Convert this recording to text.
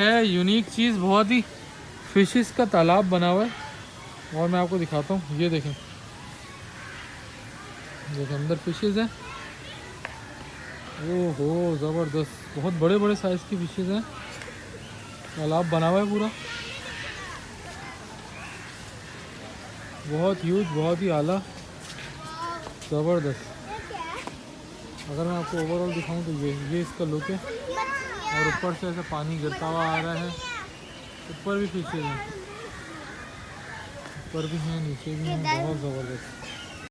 है यूनिक चीज़, बहुत ही फिशेस का तालाब बना हुआ है और मैं आपको दिखाता हूँ। ये देखें, देखिए अंदर फिशेस हैं। ओहो ज़बरदस्त, बहुत बड़े बड़े साइज़ की फिशेस हैं। तालाब बना हुआ है पूरा, बहुत ह्यूज, बहुत ही आला, ज़बरदस्त। अगर मैं आपको ओवरऑल दिखाऊं तो ये इसका लुक है और ऊपर से ऐसा पानी गिरता हुआ आ रहा है। ऊपर भी फिशेज हैं, ऊपर भी हैं नीचे भी हैं, बहुत ज़बरदस्त।